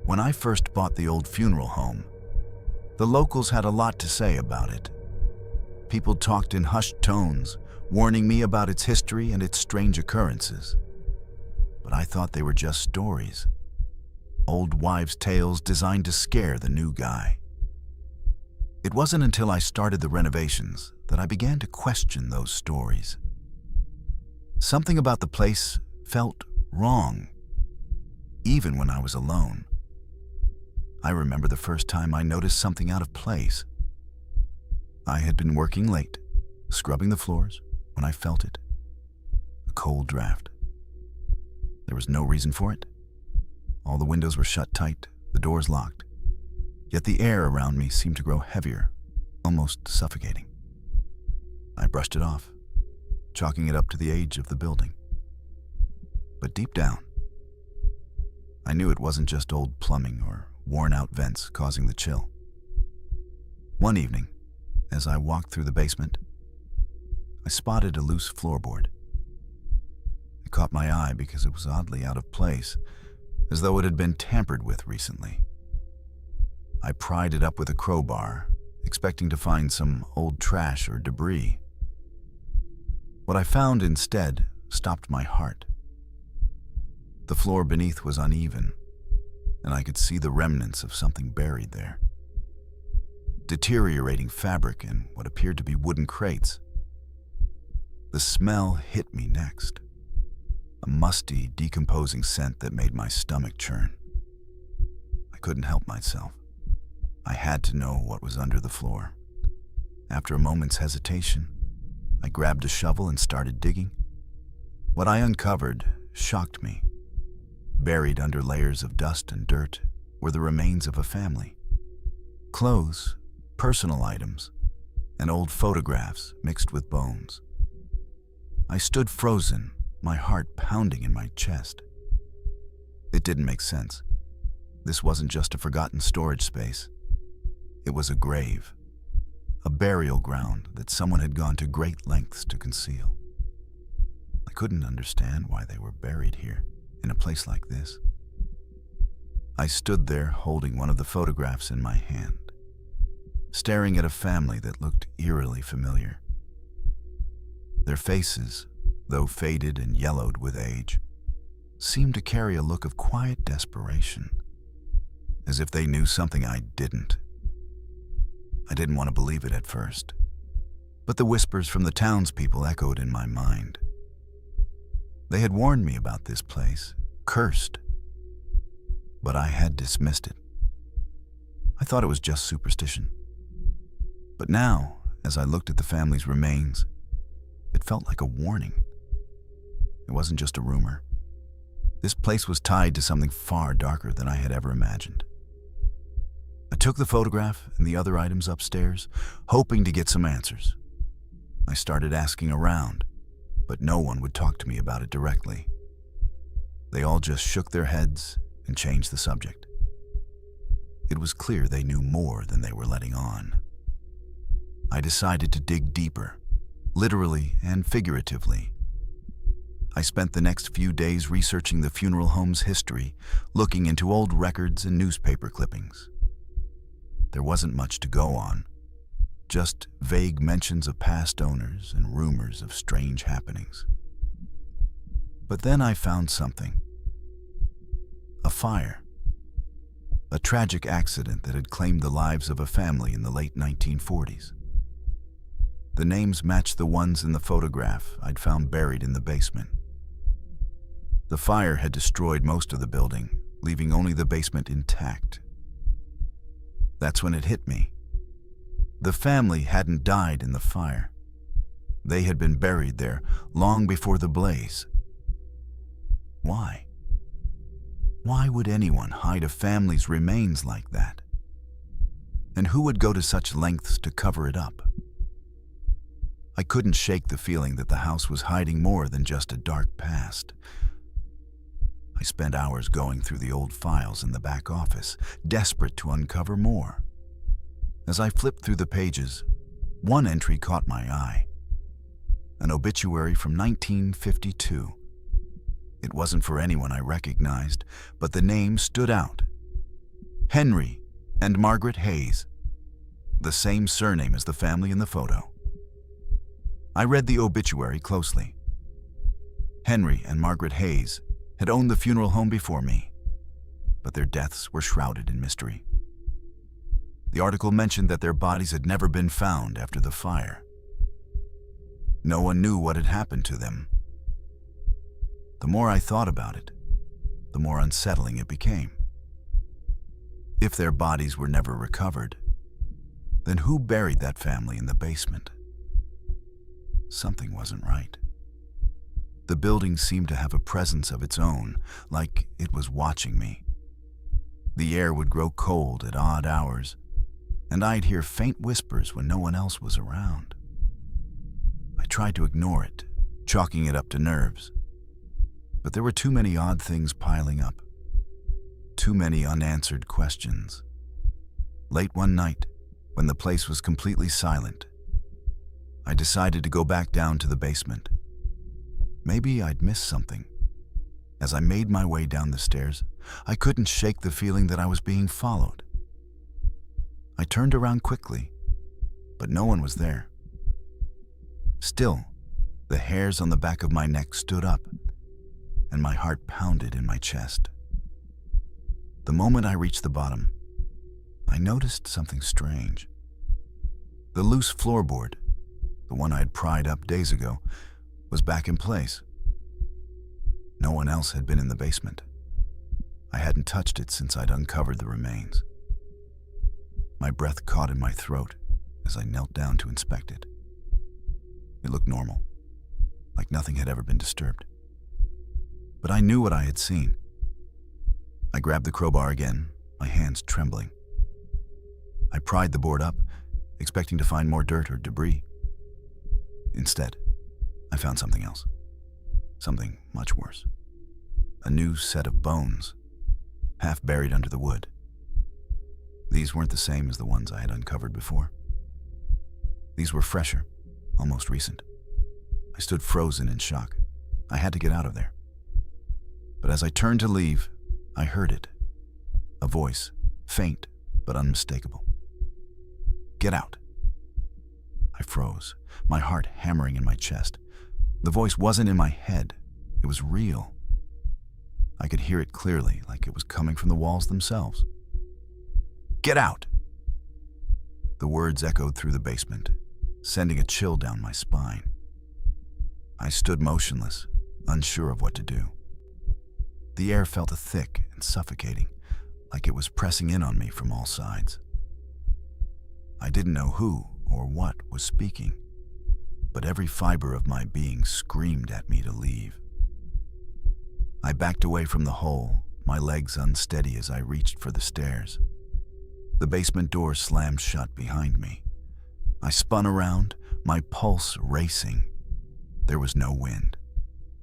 When I first bought the old funeral home, the locals had a lot to say about it. People talked in hushed tones, warning me about its history and its strange occurrences. But I thought they were just stories, old wives' tales designed to scare the new guy. It wasn't until I started the renovations that I began to question those stories. Something about the place felt wrong, even when I was alone. I remember the first time I noticed something out of place. I had been working late, scrubbing the floors, when I felt it. A cold draft. There was no reason for it. All the windows were shut tight, the doors locked. Yet the air around me seemed to grow heavier, almost suffocating. I brushed it off, chalking it up to the age of the building. But deep down, I knew it wasn't just old plumbing or worn-out vents causing the chill. One evening, as I walked through the basement, I spotted a loose floorboard. It caught my eye because it was oddly out of place, as though it had been tampered with recently. I pried it up with a crowbar, expecting to find some old trash or debris. What I found instead stopped my heart. The floor beneath was uneven, and I could see the remnants of something buried there. Deteriorating fabric and what appeared to be wooden crates. The smell hit me next. A musty, decomposing scent that made my stomach churn. I couldn't help myself. I had to know what was under the floor. After a moment's hesitation, I grabbed a shovel and started digging. What I uncovered shocked me. Buried under layers of dust and dirt were the remains of a family. Clothes, personal items, and old photographs mixed with bones. I stood frozen, my heart pounding in my chest. It didn't make sense. This wasn't just a forgotten storage space. It was a grave, a burial ground that someone had gone to great lengths to conceal. I couldn't understand why they were buried here, in a place like this. I stood there holding one of the photographs in my hand, staring at a family that looked eerily familiar. Their faces, though faded and yellowed with age, seemed to carry a look of quiet desperation, as if they knew something I didn't. I didn't want to believe it at first, but the whispers from the townspeople echoed in my mind. They had warned me about this place, cursed, but I had dismissed it. I thought it was just superstition. But now, as I looked at the family's remains, it felt like a warning. It wasn't just a rumor. This place was tied to something far darker than I had ever imagined. I took the photograph and the other items upstairs, hoping to get some answers. I started asking around, but no one would talk to me about it directly. They all just shook their heads and changed the subject. It was clear they knew more than they were letting on. I decided to dig deeper, literally and figuratively. I spent the next few days researching the funeral home's history, looking into old records and newspaper clippings. There wasn't much to go on, just vague mentions of past owners and rumors of strange happenings. But then I found something. A fire. A tragic accident that had claimed the lives of a family in the late 1940s. The names matched the ones in the photograph I'd found buried in the basement. The fire had destroyed most of the building, leaving only the basement intact. That's when it hit me. The family hadn't died in the fire. They had been buried there long before the blaze. Why? Why would anyone hide a family's remains like that? And who would go to such lengths to cover it up? I couldn't shake the feeling that the house was hiding more than just a dark past. I spent hours going through the old files in the back office, desperate to uncover more. As I flipped through the pages, one entry caught my eye. An obituary from 1952. It wasn't for anyone I recognized, but the name stood out. Henry and Margaret Hayes, the same surname as the family in the photo. I read the obituary closely. Henry and Margaret Hayes had owned the funeral home before me, but their deaths were shrouded in mystery. The article mentioned that their bodies had never been found after the fire. No one knew what had happened to them. The more I thought about it, the more unsettling it became. If their bodies were never recovered, then who buried that family in the basement? Something wasn't right. The building seemed to have a presence of its own, like it was watching me. The air would grow cold at odd hours, and I'd hear faint whispers when no one else was around. I tried to ignore it, chalking it up to nerves. But there were too many odd things piling up. Too many unanswered questions. Late one night, when the place was completely silent, I decided to go back down to the basement. Maybe I'd missed something. As I made my way down the stairs, I couldn't shake the feeling that I was being followed. I turned around quickly, but no one was there. Still, the hairs on the back of my neck stood up, and my heart pounded in my chest. The moment I reached the bottom, I noticed something strange. The loose floorboard, the one I had pried up days ago, was back in place. No one else had been in the basement. I hadn't touched it since I'd uncovered the remains. My breath caught in my throat as I knelt down to inspect it. It looked normal, like nothing had ever been disturbed. But I knew what I had seen. I grabbed the crowbar again, my hands trembling. I pried the board up, expecting to find more dirt or debris. Instead, I found something else. Something much worse. A new set of bones, half buried under the wood. These weren't the same as the ones I had uncovered before. These were fresher, almost recent. I stood frozen in shock. I had to get out of there. But as I turned to leave, I heard it. A voice, faint but unmistakable. "Get out." I froze, my heart hammering in my chest. The voice wasn't in my head. It was real. I could hear it clearly, like it was coming from the walls themselves. "Get out!" The words echoed through the basement, sending a chill down my spine. I stood motionless, unsure of what to do. The air felt thick and suffocating, like it was pressing in on me from all sides. I didn't know who or what was speaking, but every fiber of my being screamed at me to leave. I backed away from the hole, my legs unsteady as I reached for the stairs. The basement door slammed shut behind me. I spun around, my pulse racing. There was no wind.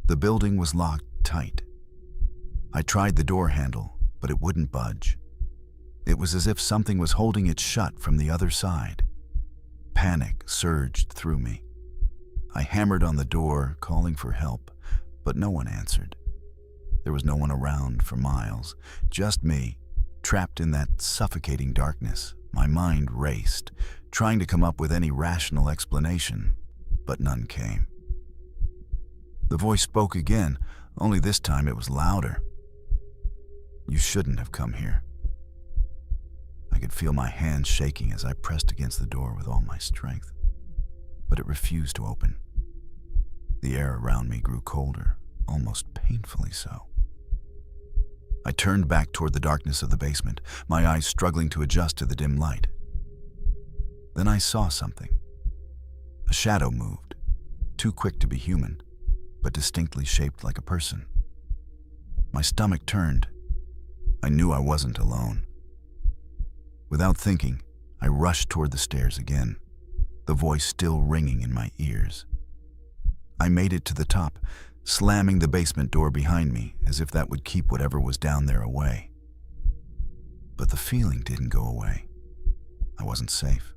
The building was locked tight. I tried the door handle, but it wouldn't budge. It was as if something was holding it shut from the other side. Panic surged through me. I hammered on the door, calling for help, but no one answered. There was no one around for miles, just me, trapped in that suffocating darkness. My mind raced, trying to come up with any rational explanation, but none came. The voice spoke again, only this time it was louder. "You shouldn't have come here." I could feel my hands shaking as I pressed against the door with all my strength, but it refused to open. The air around me grew colder, almost painfully so. I turned back toward the darkness of the basement, my eyes struggling to adjust to the dim light. Then I saw something. A shadow moved, too quick to be human, but distinctly shaped like a person. My stomach turned. I knew I wasn't alone. Without thinking, I rushed toward the stairs again, the voice still ringing in my ears. I made it to the top, slamming the basement door behind me as if that would keep whatever was down there away. But the feeling didn't go away. I wasn't safe.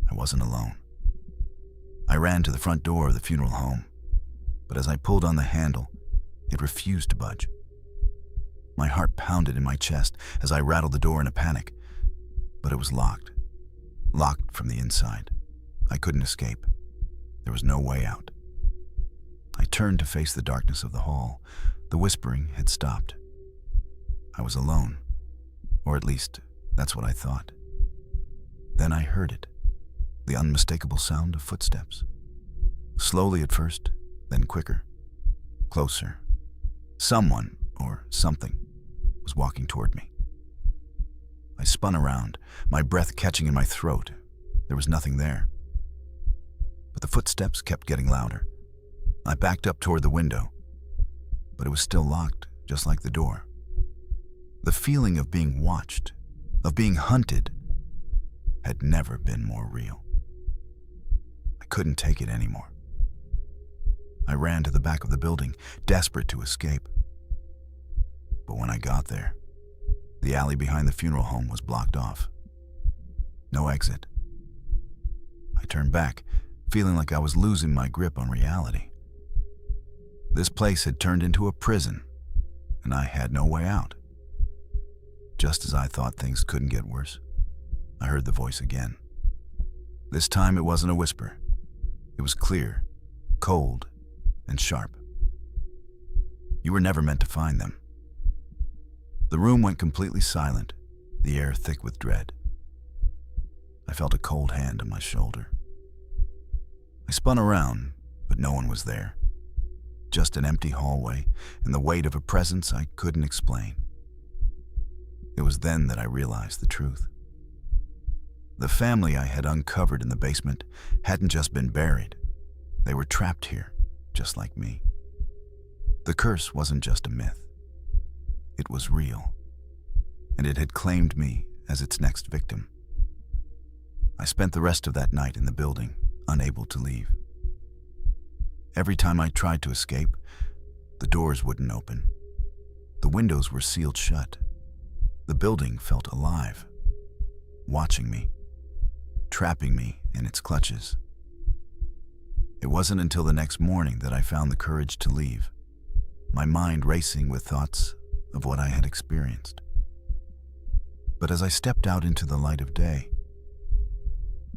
I wasn't alone. I ran to the front door of the funeral home, but as I pulled on the handle, it refused to budge. My heart pounded in my chest as I rattled the door in a panic. But it was locked. Locked from the inside. I couldn't escape. There was no way out. I turned to face the darkness of the hall. The whispering had stopped. I was alone. Or at least, that's what I thought. Then I heard it. The unmistakable sound of footsteps. Slowly at first, then quicker. Closer. Someone, or something, was walking toward me. I spun around, my breath catching in my throat. There was nothing there. But the footsteps kept getting louder. I backed up toward the window, but it was still locked, just like the door. The feeling of being watched, of being hunted, had never been more real. I couldn't take it anymore. I ran to the back of the building, desperate to escape. But when I got there, the alley behind the funeral home was blocked off. No exit. I turned back, feeling like I was losing my grip on reality. This place had turned into a prison, and I had no way out. Just as I thought things couldn't get worse, I heard the voice again. This time it wasn't a whisper. It was clear, cold, and sharp. You were never meant to find them. The room went completely silent, the air thick with dread. I felt a cold hand on my shoulder. I spun around, but no one was there. Just an empty hallway and the weight of a presence I couldn't explain. It was then that I realized the truth. The family I had uncovered in the basement hadn't just been buried. They were trapped here, just like me. The curse wasn't just a myth. It was real, and it had claimed me as its next victim. I spent the rest of that night in the building, unable to leave. Every time I tried to escape, the doors wouldn't open. The windows were sealed shut. The building felt alive, watching me, trapping me in its clutches. It wasn't until the next morning that I found the courage to leave, my mind racing with thoughts of what I had experienced. But as I stepped out into the light of day,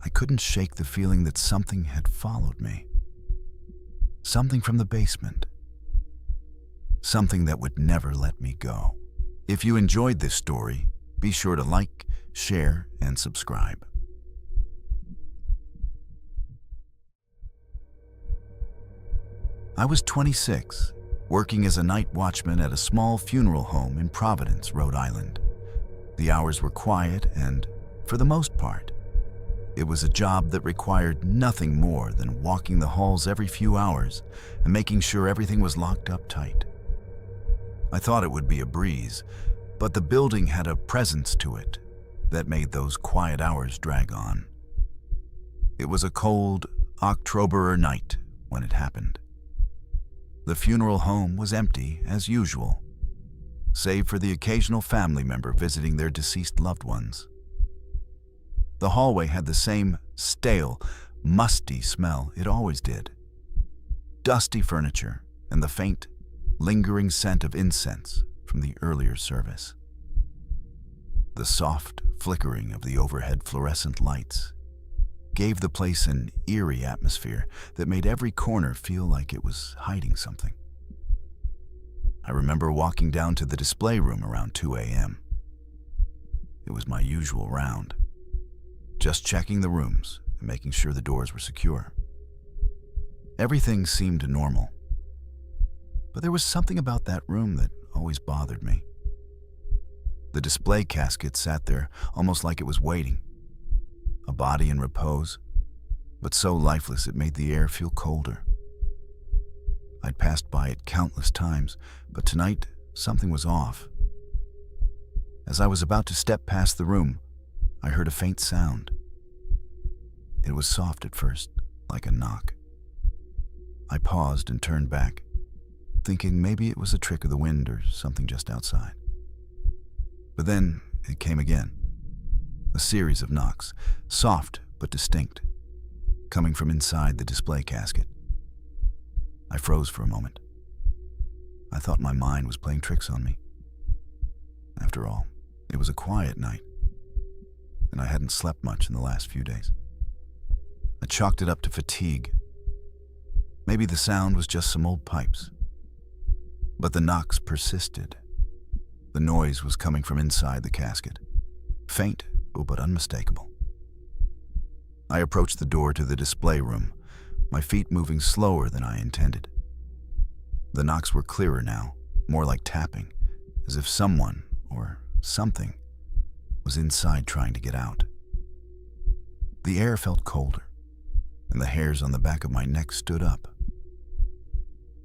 I couldn't shake the feeling that something had followed me. Something from the basement. Something that would never let me go. If you enjoyed this story, be sure to like, share, and subscribe. I was 26, working as a night watchman at a small funeral home in Providence, Rhode Island. The hours were quiet and, for the most part, it was a job that required nothing more than walking the halls every few hours and making sure everything was locked up tight. I thought it would be a breeze, but the building had a presence to it that made those quiet hours drag on. It was a cold October night when it happened. The funeral home was empty as usual, save for the occasional family member visiting their deceased loved ones. The hallway had the same stale, musty smell it always did. Dusty furniture and the faint, lingering scent of incense from the earlier service. The soft flickering of the overhead fluorescent lights gave the place an eerie atmosphere that made every corner feel like it was hiding something. I remember walking down to the display room around 2 a.m. It was my usual round, just checking the rooms and making sure the doors were secure. Everything seemed normal, but there was something about that room that always bothered me. The display casket sat there almost like it was waiting, a body in repose, but so lifeless it made the air feel colder. I'd passed by it countless times, but tonight something was off. As I was about to step past the room, I heard a faint sound. It was soft at first, like a knock. I paused and turned back, thinking maybe it was a trick of the wind or something just outside. But then it came again. A series of knocks, soft but distinct, coming from inside the display casket. I froze for a moment. I thought my mind was playing tricks on me. After all, it was a quiet night, and I hadn't slept much in the last few days. I chalked it up to fatigue. Maybe the sound was just some old pipes. But the knocks persisted. The noise was coming from inside the casket. Faint, but unmistakable. I approached the door to the display room, my feet moving slower than I intended. The knocks were clearer now, more like tapping, as if someone, or something, was inside trying to get out. The air felt colder, and the hairs on the back of my neck stood up.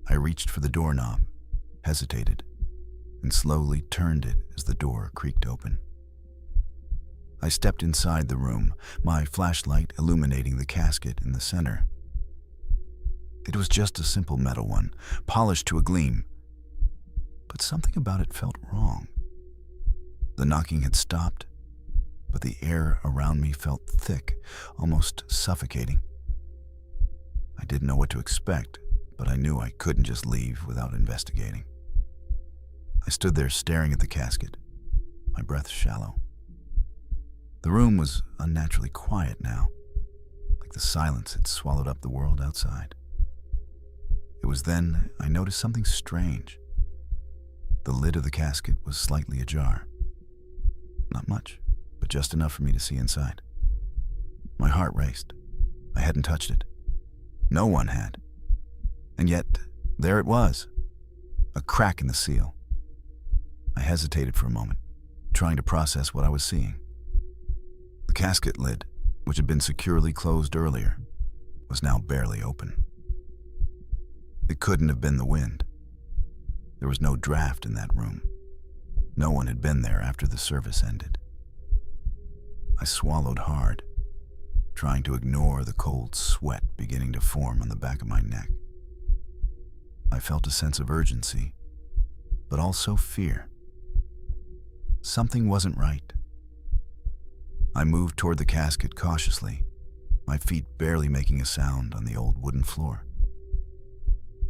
I reached for the doorknob, hesitated, and slowly turned it as the door creaked open. I stepped inside the room, my flashlight illuminating the casket in the center. It was just a simple metal one, polished to a gleam, but something about it felt wrong. The knocking had stopped, but the air around me felt thick, almost suffocating. I didn't know what to expect, but I knew I couldn't just leave without investigating. I stood there staring at the casket, my breath shallow. The room was unnaturally quiet now, like the silence had swallowed up the world outside. It was then I noticed something strange. The lid of the casket was slightly ajar. Not much, but just enough for me to see inside. My heart raced. I hadn't touched it. No one had. And yet, there it was, a crack in the seal. I hesitated for a moment, trying to process what I was seeing. The casket lid, which had been securely closed earlier, was now barely open. It couldn't have been the wind. There was no draft in that room. No one had been there after the service ended. I swallowed hard, trying to ignore the cold sweat beginning to form on the back of my neck. I felt a sense of urgency, but also fear. Something wasn't right. I moved toward the casket cautiously, my feet barely making a sound on the old wooden floor.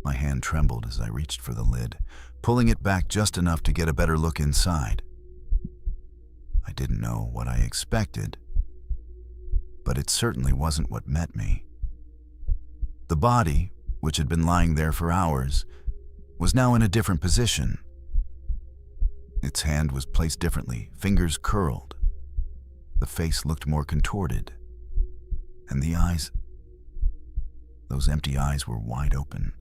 My hand trembled as I reached for the lid, pulling it back just enough to get a better look inside. I didn't know what I expected, but it certainly wasn't what met me. The body, which had been lying there for hours, was now in a different position. Its hand was placed differently, fingers curled. The face looked more contorted, and the eyes, those empty eyes were wide open.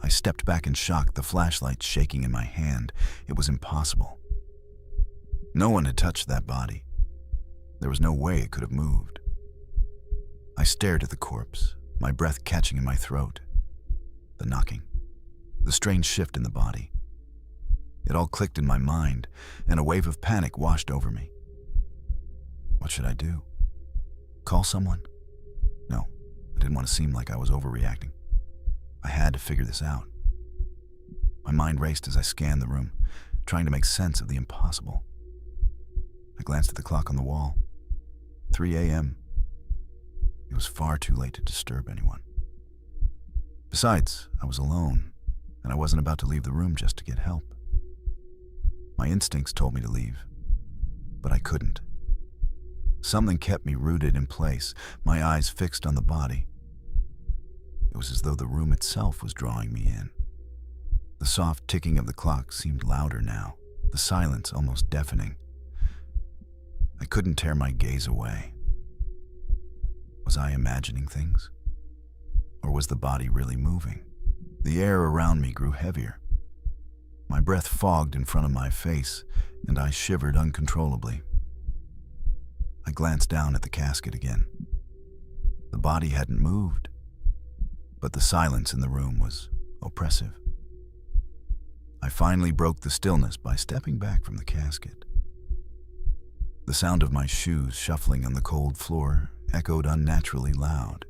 I stepped back in shock, the flashlight shaking in my hand. It was impossible. No one had touched that body. There was no way it could have moved. I stared at the corpse, my breath catching in my throat. The knocking, the strange shift in the body. It all clicked in my mind, and a wave of panic washed over me. What should I do? Call someone? No, I didn't want to seem like I was overreacting. I had to figure this out. My mind raced as I scanned the room, trying to make sense of the impossible. I glanced at the clock on the wall. 3 a.m. It was far too late to disturb anyone. Besides, I was alone, and I wasn't about to leave the room just to get help. My instincts told me to leave, but I couldn't. Something kept me rooted in place, my eyes fixed on the body. It was as though the room itself was drawing me in. The soft ticking of the clock seemed louder now, the silence almost deafening. I couldn't tear my gaze away. Was I imagining things? Or was the body really moving? The air around me grew heavier. My breath fogged in front of my face, and I shivered uncontrollably. I glanced down at the casket again. The body hadn't moved, but the silence in the room was oppressive. I finally broke the stillness by stepping back from the casket. The sound of my shoes shuffling on the cold floor echoed unnaturally loud.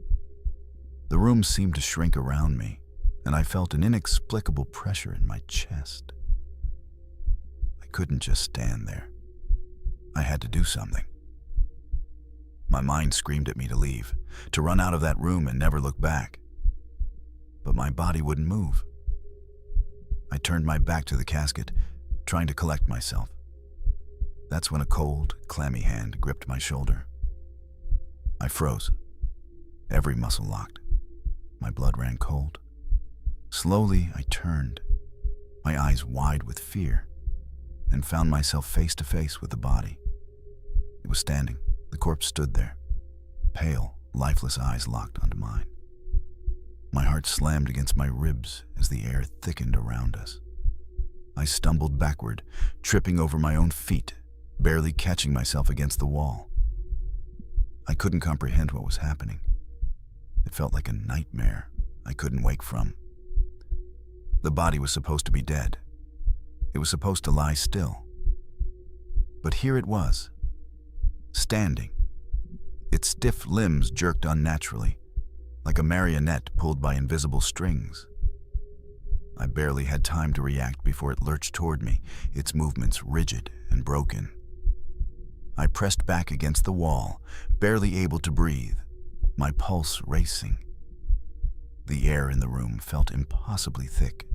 The room seemed to shrink around me, and I felt an inexplicable pressure in my chest. I couldn't just stand there. I had to do something. My mind screamed at me to leave, to run out of that room and never look back. But my body wouldn't move. I turned my back to the casket, trying to collect myself. That's when a cold, clammy hand gripped my shoulder. I froze, every muscle locked. My blood ran cold. Slowly, I turned, my eyes wide with fear, and found myself face to face with the body. It was standing. The corpse stood there, pale, lifeless eyes locked onto mine. My heart slammed against my ribs as the air thickened around us. I stumbled backward, tripping over my own feet, barely catching myself against the wall. I couldn't comprehend what was happening. It felt like a nightmare I couldn't wake from. The body was supposed to be dead. It was supposed to lie still. But here it was, standing. Its stiff limbs jerked unnaturally, like a marionette pulled by invisible strings. I barely had time to react before it lurched toward me, its movements rigid and broken. I pressed back against the wall, barely able to breathe, my pulse racing. The air in the room felt impossibly thick,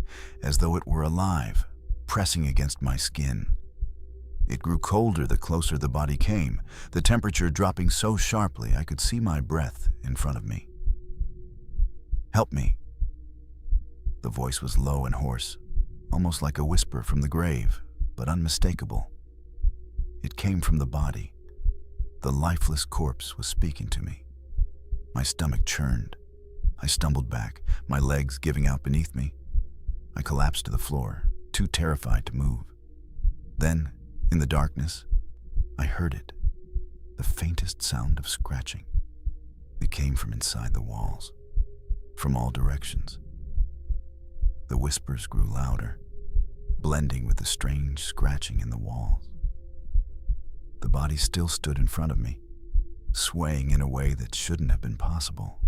as though it were alive, pressing against my skin. It grew colder the closer the body came, the temperature dropping so sharply I could see my breath in front of me. "Help me." The voice was low and hoarse, almost like a whisper from the grave, but unmistakable. It came from the body. The lifeless corpse was speaking to me. My stomach churned. I stumbled back, my legs giving out beneath me. I collapsed to the floor, too terrified to move. Then, in the darkness, I heard it, the faintest sound of scratching. It came from inside the walls, from all directions. The whispers grew louder, blending with the strange scratching in the walls. The body still stood in front of me, swaying in a way that shouldn't have been possible.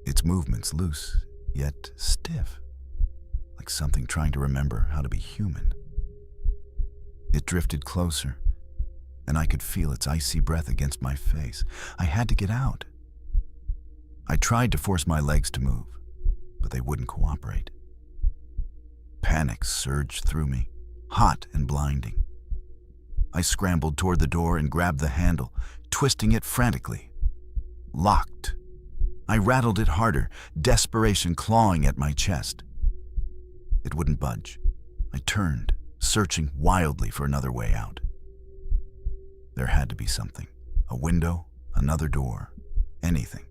Its movements loose, yet stiff, like something trying to remember how to be human. It drifted closer, and I could feel its icy breath against my face. I had to get out. I tried to force my legs to move, but they wouldn't cooperate. Panic surged through me, hot and blinding. I scrambled toward the door and grabbed the handle, twisting it frantically. Locked. I rattled it harder, desperation clawing at my chest. It wouldn't budge. I turned, searching wildly for another way out. There had to be something. A window, another door, anything.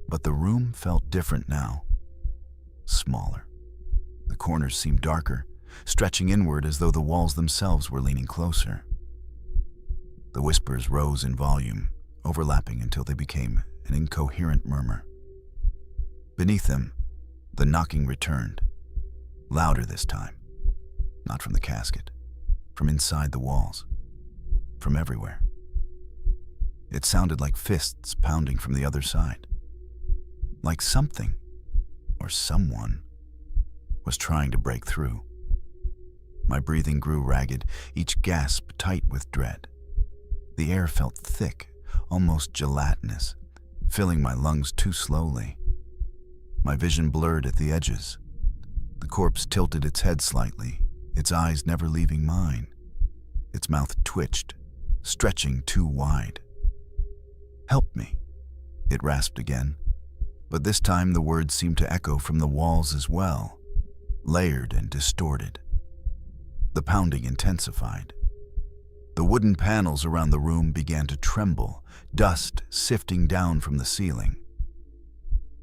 But the room felt different now. Smaller. The corners seemed darker, stretching inward as though the walls themselves were leaning closer. The whispers rose in volume, overlapping until they became an incoherent murmur. Beneath them, the knocking returned, louder this time. Not from the casket, from inside the walls, from everywhere. It sounded like fists pounding from the other side, like something, or someone, was trying to break through. My breathing grew ragged, each gasp tight with dread. The air felt thick, almost gelatinous, filling my lungs too slowly. My vision blurred at the edges. The corpse tilted its head slightly, its eyes never leaving mine. Its mouth twitched, stretching too wide. "Help me," it rasped again, but this time the words seemed to echo from the walls as well, layered and distorted. The pounding intensified. The wooden panels around the room began to tremble, dust sifting down from the ceiling.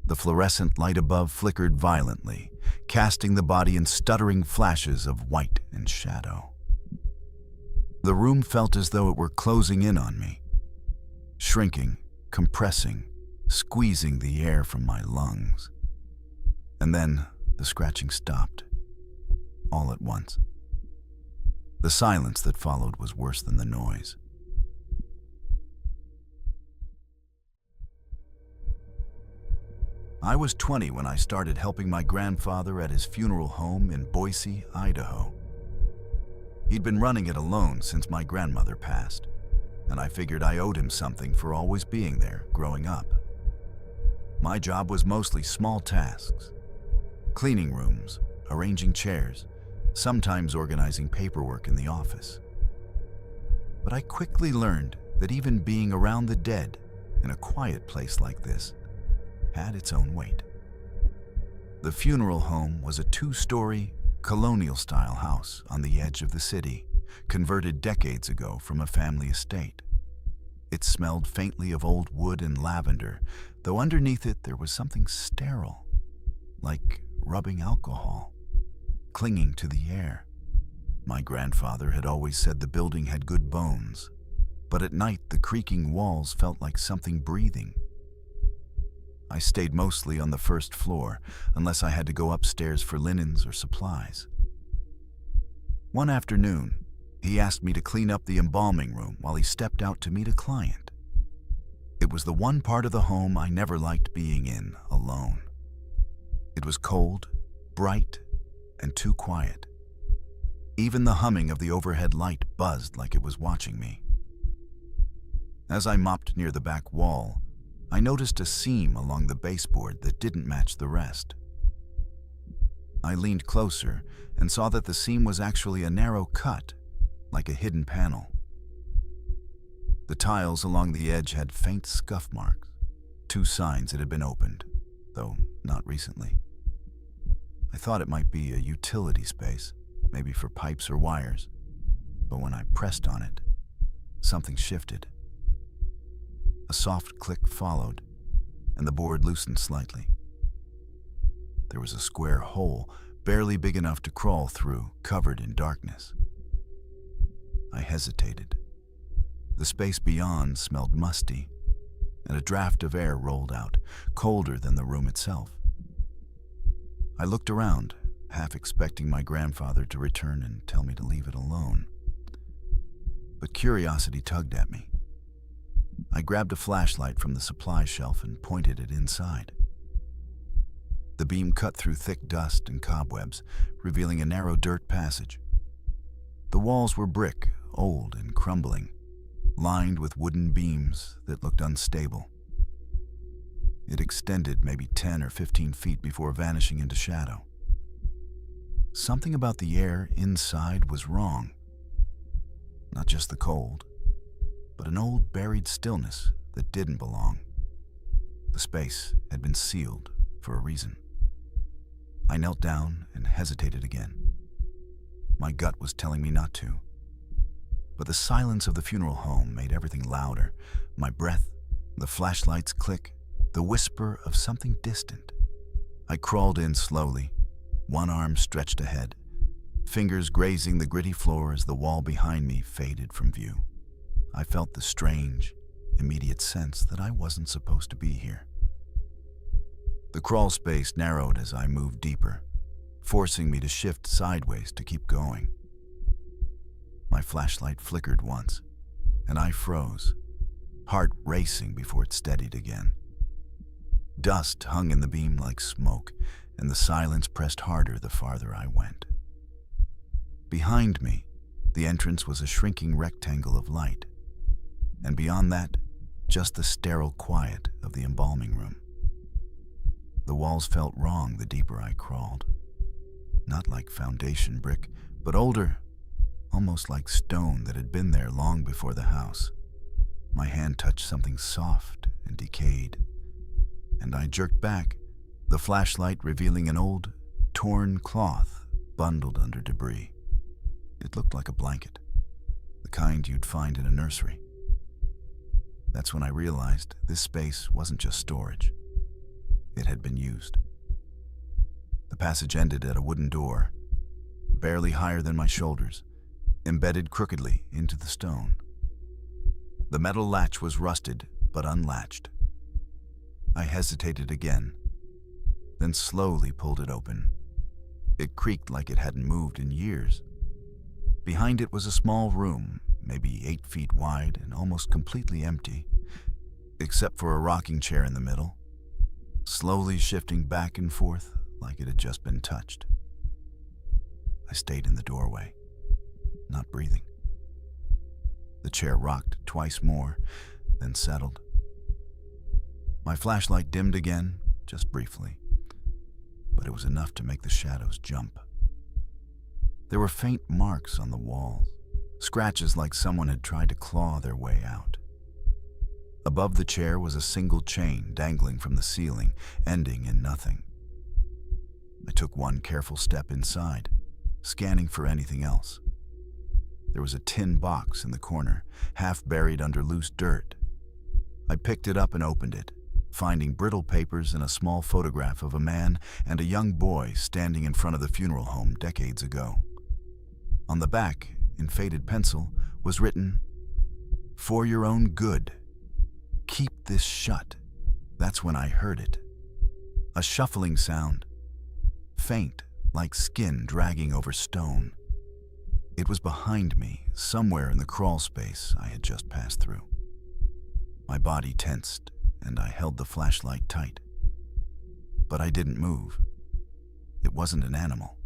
The fluorescent light above flickered violently, casting the body in stuttering flashes of white and shadow. The room felt as though it were closing in on me, shrinking, compressing, squeezing the air from my lungs. And then the scratching stopped, all at once. The silence that followed was worse than the noise. I was 20 when I started helping my grandfather at his funeral home in Boise, Idaho. He'd been running it alone since my grandmother passed, and I figured I owed him something for always being there growing up. My job was mostly small tasks: cleaning rooms, arranging chairs, sometimes organizing paperwork in the office. But I quickly learned that even being around the dead in a quiet place like this had its own weight. The funeral home was a 2-story, colonial-style house on the edge of the city, converted decades ago from a family estate. It smelled faintly of old wood and lavender, though underneath it there was something sterile, like rubbing alcohol, clinging to the air. My grandfather had always said the building had good bones, but at night the creaking walls felt like something breathing. I stayed mostly on the first floor, unless I had to go upstairs for linens or supplies. One afternoon, he asked me to clean up the embalming room while he stepped out to meet a client. It was the one part of the home I never liked being in alone. It was cold, bright, and too quiet. Even the humming of the overhead light buzzed like it was watching me. As I mopped near the back wall, I noticed a seam along the baseboard that didn't match the rest. I leaned closer and saw that the seam was actually a narrow cut, like a hidden panel. The tiles along the edge had faint scuff marks, 2 signs it had been opened, though not recently. I thought it might be a utility space, maybe for pipes or wires, but when I pressed on it, something shifted. A soft click followed, and the board loosened slightly. There was a square hole, barely big enough to crawl through, covered in darkness. I hesitated. The space beyond smelled musty, and a draft of air rolled out, colder than the room itself. I looked around, half expecting my grandfather to return and tell me to leave it alone. But curiosity tugged at me. I grabbed a flashlight from the supply shelf and pointed it inside. The beam cut through thick dust and cobwebs, revealing a narrow dirt passage. The walls were brick, old and crumbling, lined with wooden beams that looked unstable. It extended maybe 10 or 15 feet before vanishing into shadow. Something about the air inside was wrong. Not just the cold, but an old buried stillness that didn't belong. The space had been sealed for a reason. I knelt down and hesitated again. My gut was telling me not to. But the silence of the funeral home made everything louder. My breath, the flashlight's click, the whisper of something distant. I crawled in slowly, one arm stretched ahead, fingers grazing the gritty floor as the wall behind me faded from view. I felt the strange, immediate sense that I wasn't supposed to be here. The crawl space narrowed as I moved deeper, forcing me to shift sideways to keep going. My flashlight flickered once, and I froze, heart racing before it steadied again. Dust hung in the beam like smoke, and the silence pressed harder the farther I went. Behind me, the entrance was a shrinking rectangle of light, and beyond that, just the sterile quiet of the embalming room. The walls felt wrong the deeper I crawled. Not like foundation brick, but older, almost like stone that had been there long before the house. My hand touched something soft and decayed, and I jerked back, the flashlight revealing an old, torn cloth bundled under debris. It looked like a blanket, the kind you'd find in a nursery. That's when I realized this space wasn't just storage. It had been used. The passage ended at a wooden door, barely higher than my shoulders, embedded crookedly into the stone. The metal latch was rusted, but unlatched. I hesitated again, then slowly pulled it open. It creaked like it hadn't moved in years. Behind it was a small room, maybe 8 feet wide and almost completely empty, except for a rocking chair in the middle, slowly shifting back and forth like it had just been touched. I stayed in the doorway, not breathing. The chair rocked twice more, then settled. My flashlight dimmed again, just briefly, but it was enough to make the shadows jump. There were faint marks on the walls, scratches like someone had tried to claw their way out. Above the chair was a single chain dangling from the ceiling, ending in nothing. I took one careful step inside, scanning for anything else. There was a tin box in the corner, half buried under loose dirt. I picked it up and opened it, finding brittle papers and a small photograph of a man and a young boy standing in front of the funeral home decades ago. On the back, in faded pencil, was written, "For your own good. Keep this shut." That's when I heard it. A shuffling sound, faint, like skin dragging over stone. It was behind me, somewhere in the crawl space I had just passed through. My body tensed, and I held the flashlight tight. But I didn't move. It wasn't an animal.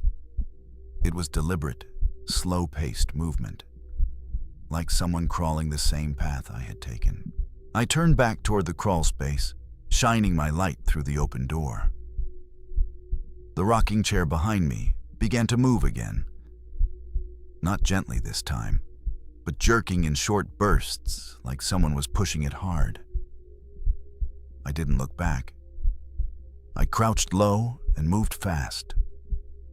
It was deliberate, slow-paced movement, like someone crawling the same path I had taken. I turned back toward the crawl space, shining my light through the open door. The rocking chair behind me began to move again. Not gently this time, but jerking in short bursts, like someone was pushing it hard. I didn't look back. I crouched low and moved fast,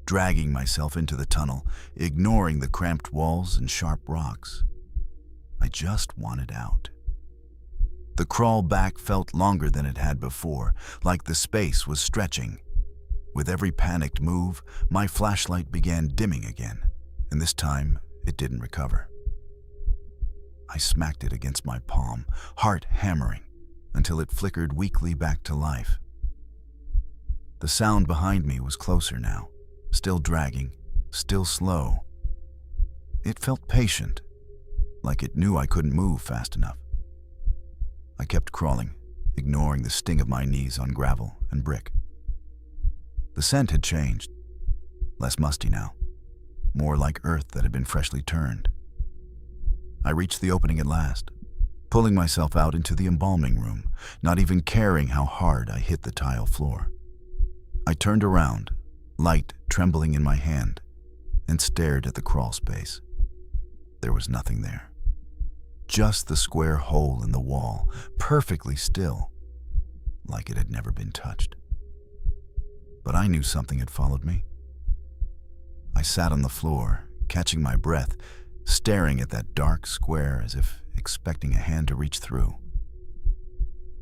dragging myself into the tunnel, ignoring the cramped walls and sharp rocks. I just wanted out. The crawl back felt longer than it had before, like the space was stretching. With every panicked move, my flashlight began dimming again, and this time it didn't recover. I smacked it against my palm, heart hammering, until it flickered weakly back to life. The sound behind me was closer now, still dragging, still slow. It felt patient, like it knew I couldn't move fast enough. I kept crawling, ignoring the sting of my knees on gravel and brick. The scent had changed, less musty now, more like earth that had been freshly turned. I reached the opening at last, pulling myself out into the embalming room, not even caring how hard I hit the tile floor. I turned around, light trembling in my hand, and stared at the crawl space. There was nothing there. Just the square hole in the wall, perfectly still, like it had never been touched. But I knew something had followed me. I sat on the floor, catching my breath, staring at that dark square as if expecting a hand to reach through.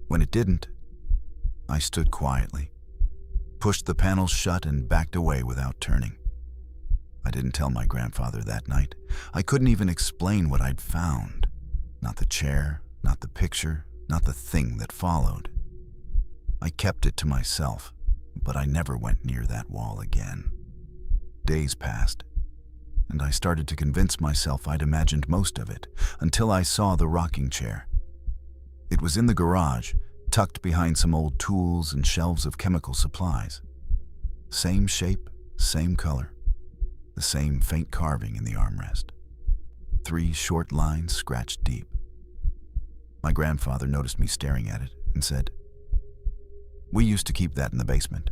When it didn't, I stood quietly, pushed the panels shut and backed away without turning. I didn't tell my grandfather that night. I couldn't even explain what I'd found. Not the chair, not the picture, not the thing that followed. I kept it to myself, but I never went near that wall again. Days passed, and I started to convince myself I'd imagined most of it, until I saw the rocking chair. It was in the garage, tucked behind some old tools and shelves of chemical supplies. Same shape, same color, the same faint carving in the armrest. 3 short lines scratched deep. My grandfather noticed me staring at it and said, "We used to keep that in the basement,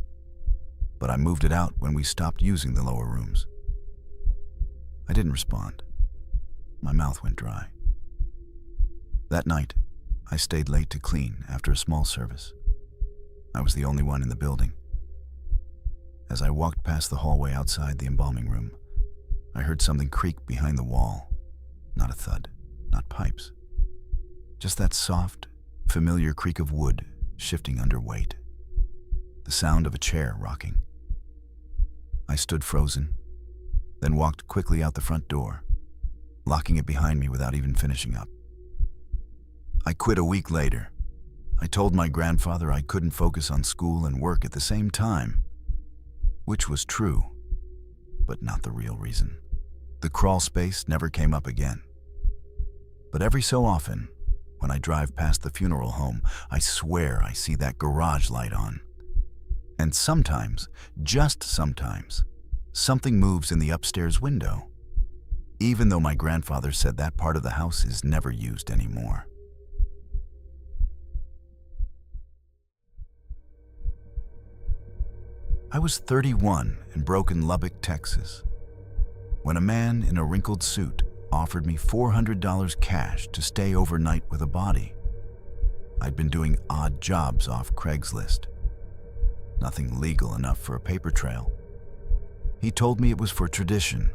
but I moved it out when we stopped using the lower rooms." I didn't respond. My mouth went dry. That night, I stayed late to clean after a small service. I was the only one in the building. As I walked past the hallway outside the embalming room, I heard something creak behind the wall. Not a thud, not pipes. Just that soft, familiar creak of wood shifting under weight. The sound of a chair rocking. I stood frozen, then walked quickly out the front door, locking it behind me without even finishing up. I quit a week later. I told my grandfather I couldn't focus on school and work at the same time, which was true, but not the real reason. The crawl space never came up again. But every so often, when I drive past the funeral home, I swear I see that garage light on. And sometimes, just sometimes, something moves in the upstairs window, even though my grandfather said that part of the house is never used anymore. I was 31 in broken Lubbock, Texas. when a man in a wrinkled suit offered me $400 cash to stay overnight with a body. I'd been doing odd jobs off Craigslist. Nothing legal enough for a paper trail. He told me it was for tradition,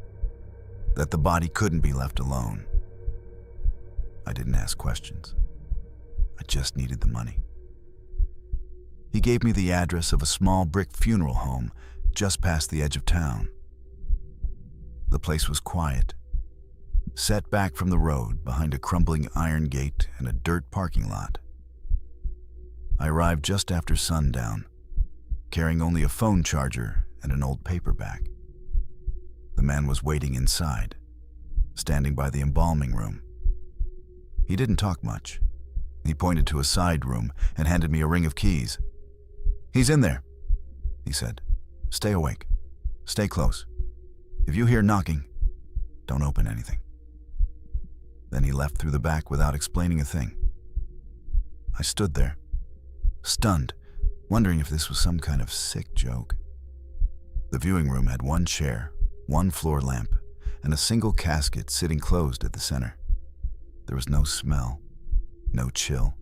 that the body couldn't be left alone. I didn't ask questions. I just needed the money. He gave me the address of a small brick funeral home just past the edge of town. The place was quiet, set back from the road behind a crumbling iron gate and a dirt parking lot. I arrived just after sundown, carrying only a phone charger and an old paperback. The man was waiting inside, standing by the embalming room. He didn't talk much. He pointed to a side room and handed me a ring of keys. "He's in there," he said. "Stay awake. Stay close. If you hear knocking, don't open anything." Then he left through the back without explaining a thing. I stood there, stunned, wondering if this was some kind of sick joke. The viewing room had one chair, one floor lamp, and a single casket sitting closed at the center. There was no smell, no chill,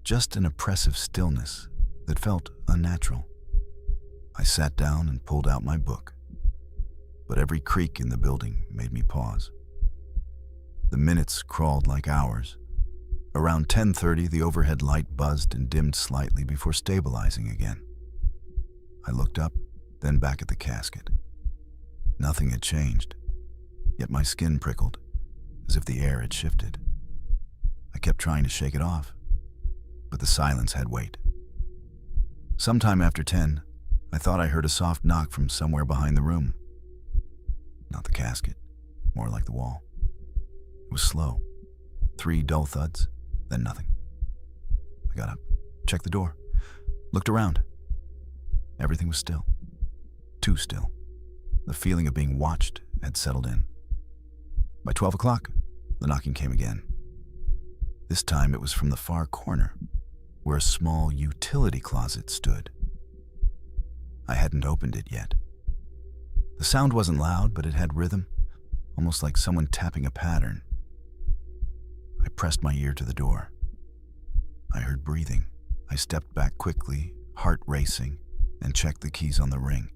just an oppressive stillness that felt unnatural. I sat down and pulled out my book, but every creak in the building made me pause. The minutes crawled like hours. Around 10:30, the overhead light buzzed and dimmed slightly before stabilizing again. I looked up, then back at the casket. Nothing had changed, yet my skin prickled, as if the air had shifted. I kept trying to shake it off, but the silence had weight. Sometime after 10, I thought I heard a soft knock from somewhere behind the room. Not the casket, more like the wall. It was slow. 3 dull thuds, then nothing. I got up, checked the door, looked around. Everything was still. Too still. The feeling of being watched had settled in. By 12 o'clock, the knocking came again. This time it was from the far corner, where a small utility closet stood. I hadn't opened it yet. The sound wasn't loud, but it had rhythm, almost like someone tapping a pattern. I pressed my ear to the door. I heard breathing. I stepped back quickly, heart racing, and checked the keys on the ring.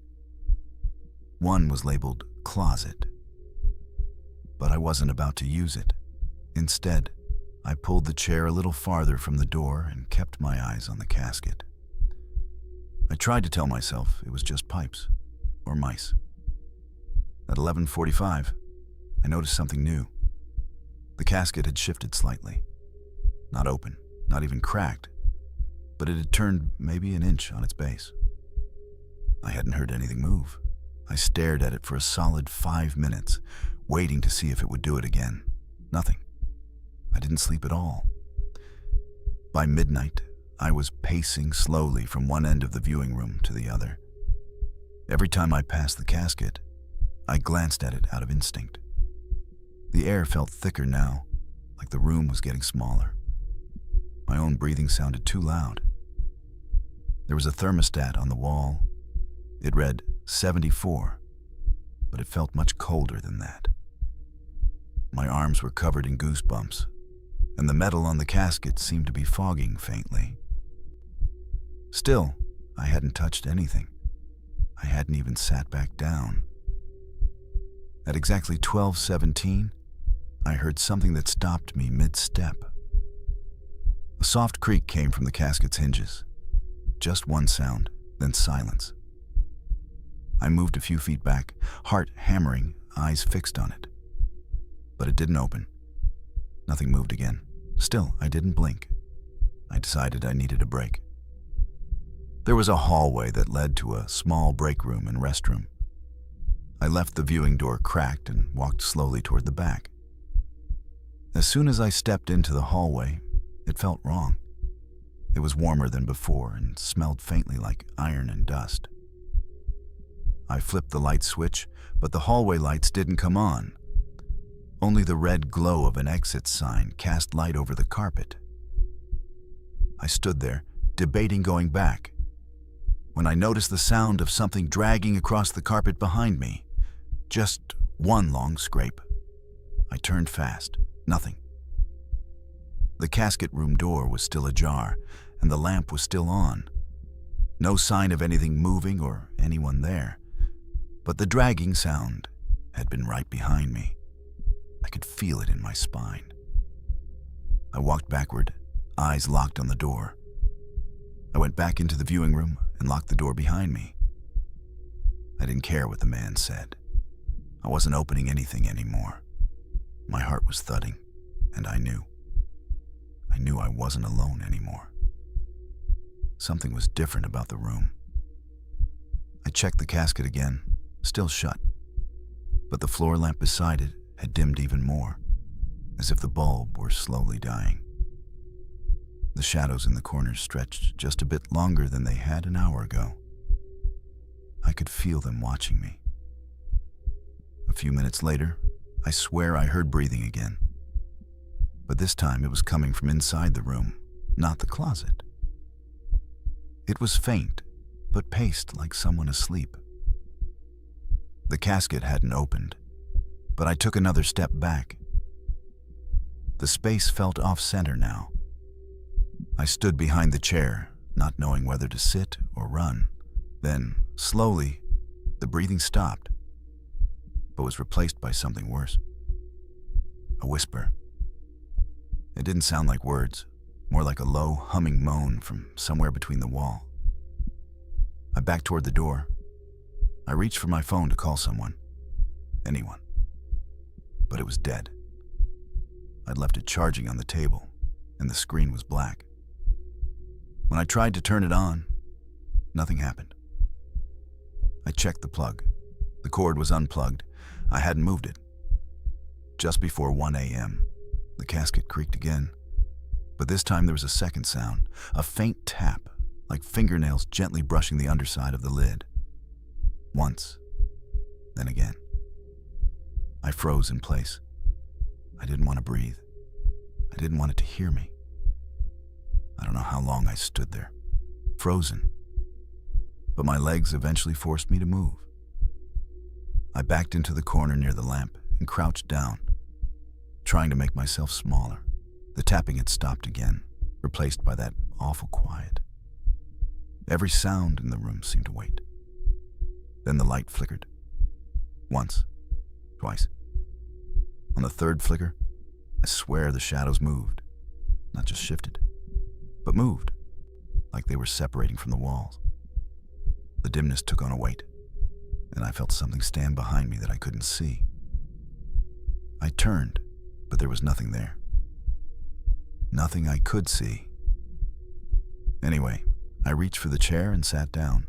One was labeled closet, but I wasn't about to use it. Instead, I pulled the chair a little farther from the door and kept my eyes on the casket. I tried to tell myself it was just pipes or mice. At 11:45, I noticed something new. The casket had shifted slightly. Not open, not even cracked, but it had turned maybe an inch on its base. I hadn't heard anything move. I stared at it for a solid 5 minutes, waiting to see if it would do it again. Nothing. I didn't sleep at all. By midnight, I was pacing slowly from one end of the viewing room to the other. Every time I passed the casket, I glanced at it out of instinct. The air felt thicker now, like the room was getting smaller. My own breathing sounded too loud. There was a thermostat on the wall. It read 74, but it felt much colder than that. My arms were covered in goosebumps, and the metal on the casket seemed to be fogging faintly. Still, I hadn't touched anything. I hadn't even sat back down. At exactly 12:17, I heard something that stopped me mid-step. A soft creak came from the casket's hinges. Just one sound, then silence. I moved a few feet back, heart hammering, eyes fixed on it. But it didn't open. Nothing moved again. Still, I didn't blink. I decided I needed a break. There was a hallway that led to a small break room and restroom. I left the viewing door cracked and walked slowly toward the back. As soon as I stepped into the hallway, it felt wrong. It was warmer than before and smelled faintly like iron and dust. I flipped the light switch, but the hallway lights didn't come on. Only the red glow of an exit sign cast light over the carpet. I stood there, debating going back, when I noticed the sound of something dragging across the carpet behind me, just One long scrape. I turned fast. Nothing. The casket room door was still ajar, and the lamp was still on. No sign of anything moving or anyone there. But the dragging sound had been right behind me. I could feel it in my spine. I walked backward, eyes locked on the door. I went back into the viewing room and locked the door behind me. I didn't care what the man said. I wasn't opening anything anymore. My heart was thudding, and I knew I wasn't alone anymore. Something was different about the room. I checked the casket again, still shut, but the floor lamp beside it had dimmed even more, as if the bulb were slowly dying. The shadows in the corners stretched just a bit longer than they had an hour ago. I could feel them watching me. A few minutes later, I swear I heard breathing again. But this time it was coming from inside the room, not the closet. It was faint, but paced like someone asleep. The casket hadn't opened, but I took another step back. The space felt off-center now. I stood behind the chair, not knowing whether to sit or run. Then, slowly, the breathing stopped, but was replaced by something worse. A whisper. It didn't sound like words, more like a low, humming moan from somewhere between the wall. I backed toward the door. I reached for my phone to call someone. Anyone. But it was dead. I'd left it charging on the table, and the screen was black. When I tried to turn it on, nothing happened. I checked the plug. The cord was unplugged. I hadn't moved it. Just before 1 a.m., the casket creaked again, but this time there was a second sound, a faint tap, like fingernails gently brushing the underside of the lid. Once, then again. I froze in place. I didn't want to breathe. I didn't want it to hear me. I don't know how long I stood there, frozen, but my legs eventually forced me to move. I backed into the corner near the lamp and crouched down, trying to make myself smaller. The tapping had stopped again, replaced by that awful quiet. Every sound in the room seemed to wait. Then the light flickered. Once, twice. On the third flicker, I swear the shadows moved. Not just shifted, but moved, like they were separating from the walls. The dimness took on a weight, and I felt something stand behind me that I couldn't see. I turned, but there was nothing there. Nothing I could see. Anyway, I reached for the chair and sat down,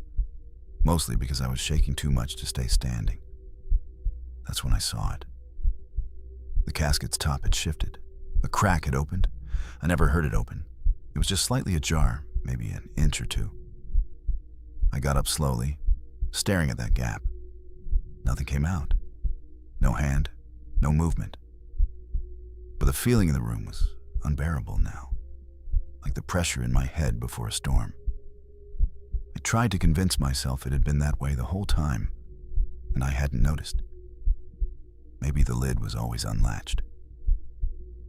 mostly because I was shaking too much to stay standing. That's when I saw it. The casket's top had shifted. A crack had opened. I never heard it open. It was just slightly ajar, maybe an inch or two. I got up slowly, staring at that gap. Nothing came out. No hand, no movement. But the feeling in the room was unbearable now, like the pressure in my head before a storm. I tried to convince myself it had been that way the whole time, and I hadn't noticed. Maybe the lid was always unlatched.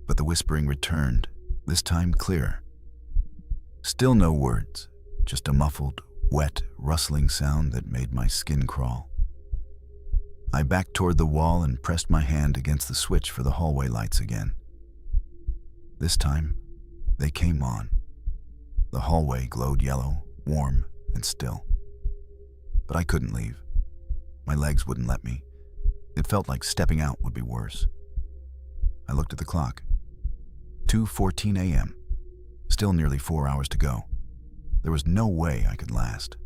But the whispering returned, this time clearer. Still no words, just a muffled, wet, rustling sound that made my skin crawl. I backed toward the wall and pressed my hand against the switch for the hallway lights again. This time, they came on. The hallway glowed yellow, warm, and still. But I couldn't leave. My legs wouldn't let me. It felt like stepping out would be worse. I looked at the clock. 2:14 a.m. Still nearly 4 hours to go. There was no way I could last.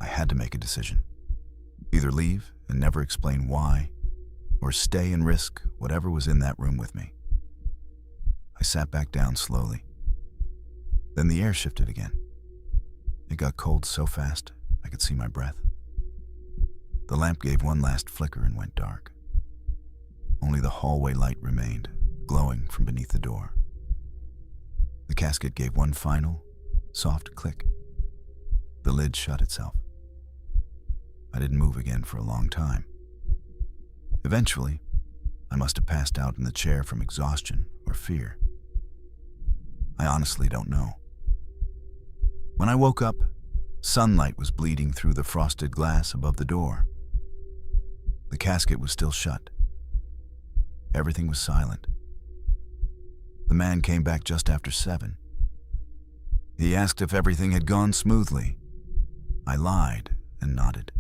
I had to make a decision. Either leave and never explain why, or stay and risk whatever was in that room with me. I sat back down slowly. Then the air shifted again. It got cold so fast I could see my breath. The lamp gave one last flicker and went dark. Only the hallway light remained, glowing from beneath the door. The casket gave one final, soft click. The lid shut itself. I didn't move again for a long time. Eventually, I must have passed out in the chair from exhaustion or fear. I honestly don't know. When I woke up, sunlight was bleeding through the frosted glass above the door. The casket was still shut. Everything was silent. The man came back just after 7. He asked if everything had gone smoothly. I lied and nodded.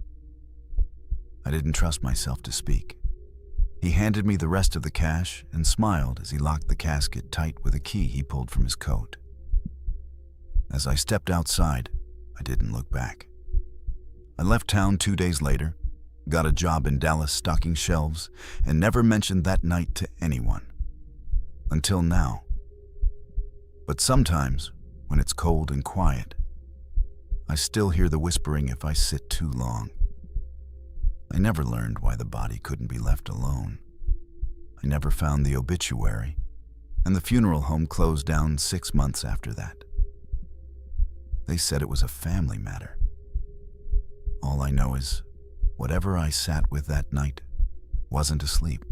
I didn't trust myself to speak. He handed me the rest of the cash and smiled as he locked the casket tight with a key he pulled from his coat. As I stepped outside, I didn't look back. I left town 2 days later, got a job in Dallas stocking shelves, and never mentioned that night to anyone. Until now. But sometimes, when it's cold and quiet, I still hear the whispering if I sit too long. I never learned why the body couldn't be left alone. I never found the obituary, and the funeral home closed down 6 months after that. They said it was a family matter. All I know is, whatever I sat with that night wasn't asleep.